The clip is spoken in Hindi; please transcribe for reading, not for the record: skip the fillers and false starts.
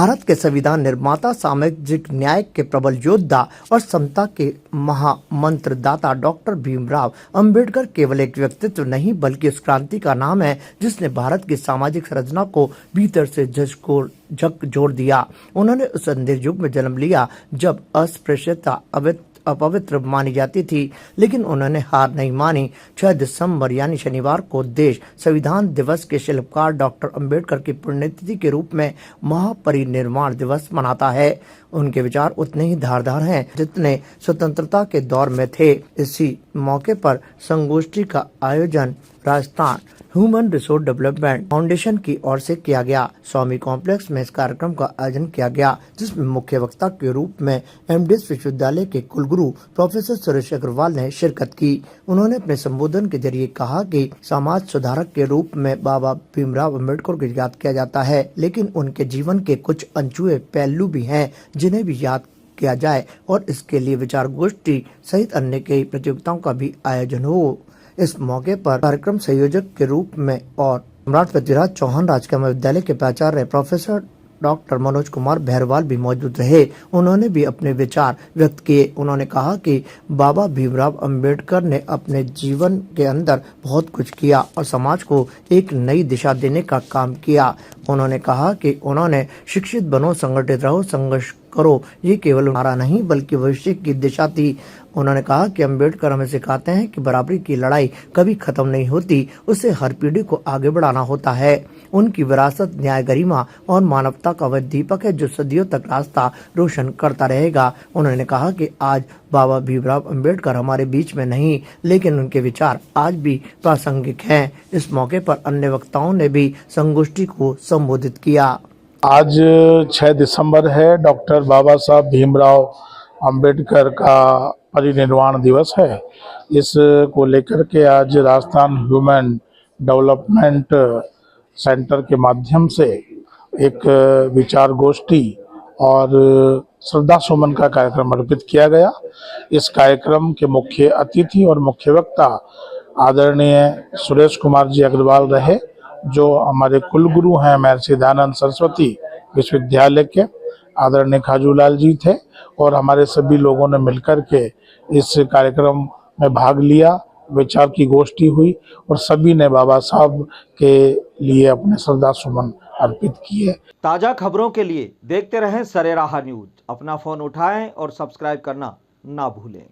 भारत के संविधान निर्माता, सामाजिक न्याय के प्रबल योद्धा और समता के महामंत्रदाता डॉक्टर भीमराव अंबेडकर केवल एक व्यक्तित्व नहीं बल्कि उस क्रांति का नाम है जिसने भारत की सामाजिक संरचना को भीतर से झकझोर दिया। उन्होंने उस अंधेर युग में जन्म लिया जब अस्पृश्यता अपवित्र मानी जाती थी, लेकिन उन्होंने हार नहीं मानी। 6 दिसंबर यानी शनिवार को देश संविधान दिवस के शिल्पकार डॉक्टर अंबेडकर की पुण्यतिथि के रूप में महापरिनिर्वाण दिवस मनाता है। उनके विचार उतने ही धारदार हैं जितने स्वतंत्रता के दौर में थे। इसी मौके पर संगोष्ठी का आयोजन Rajasthan human resource development foundation की ओर से किया गया। स्वामी कॉम्प्लेक्स में इस कार्यक्रम का आयोजन किया गया, जिसमें मुख्य वक्ता के रूप में एमडीएस विश्वविद्यालय के कुलगुरु प्रोफेसर सुरेश अग्रवाल ने शिरकत की। उन्होंने अपने संबोधन के जरिए कहा कि समाज सुधारक के रूप में बाबा भीमराव अम्बेडकर को याद किया जाता है, लेकिन उनके जीवन के कुछ अनछुए पहलू भी हैं जिन्हें भी याद किया जाए और इसके लिए विचार गोष्ठी सहित अन्य कई प्रतियोगिताओं का भी आयोजन हो। इस मौके पर कार्यक्रम संयोजक के रूप में और सम्राट पृथ्वीराज चौहान राजकीय महाविद्यालय के प्राचार्य प्रोफेसर डॉक्टर मनोज कुमार भैरवाल भी मौजूद रहे। उन्होंने भी अपने विचार व्यक्त किए। उन्होंने कहा कि बाबा भीमराव अंबेडकर ने अपने जीवन के अंदर बहुत कुछ किया और समाज को एक नई दिशा देने का काम किया। उन्होंने कहा कि उन्होंने शिक्षित बनो, संगठित रहो, संघर्ष करो, ये केवल हमारा नहीं बल्कि भविष्य की दिशा थी। उन्होंने कहा कि अंबेडकर हमें सिखाते हैं कि बराबरी की लड़ाई कभी खत्म नहीं होती, उसे हर पीढ़ी को आगे बढ़ाना होता है। उनकी विरासत न्याय, गरिमा और मानवता का वह दीपक है जो सदियों तक रास्ता रोशन करता रहेगा। उन्होंने कहा कि आज बाबा भीमराव अंबेडकर हमारे बीच में नहीं, लेकिन उनके विचार आज भी प्रासंगिक हैं। इस मौके पर अन्य वक्ताओं ने भी संगोष्ठी को संबोधित किया। आज 6 दिसंबर है, डॉक्टर बाबा साहब भीमराव अंबेडकर का परिनिर्वाण दिवस है। इस को लेकर के आज राजस्थान ह्यूमन डेवलपमेंट सेंटर के माध्यम से एक विचार गोष्ठी और श्रद्धा सुमन का कार्यक्रम अर्पित किया गया। इस कार्यक्रम के मुख्य अतिथि और मुख्य वक्ता आदरणीय सुरेश कुमार जी अग्रवाल रहे, जो हमारे कुलगुरु हैं महर्षि दयानंद सरस्वती विश्वविद्यालय के। आदरणीय खाजूलाल जी थे और हमारे सभी लोगों ने मिलकर के इस कार्यक्रम में भाग लिया। विचार की गोष्ठी हुई और सभी ने बाबा साहब के लिए अपने श्रद्धा सुमन अर्पित किए। ताजा खबरों के लिए देखते रहें सरेराह न्यूज। अपना फोन उठाएं और सब्सक्राइब करना ना भूलें।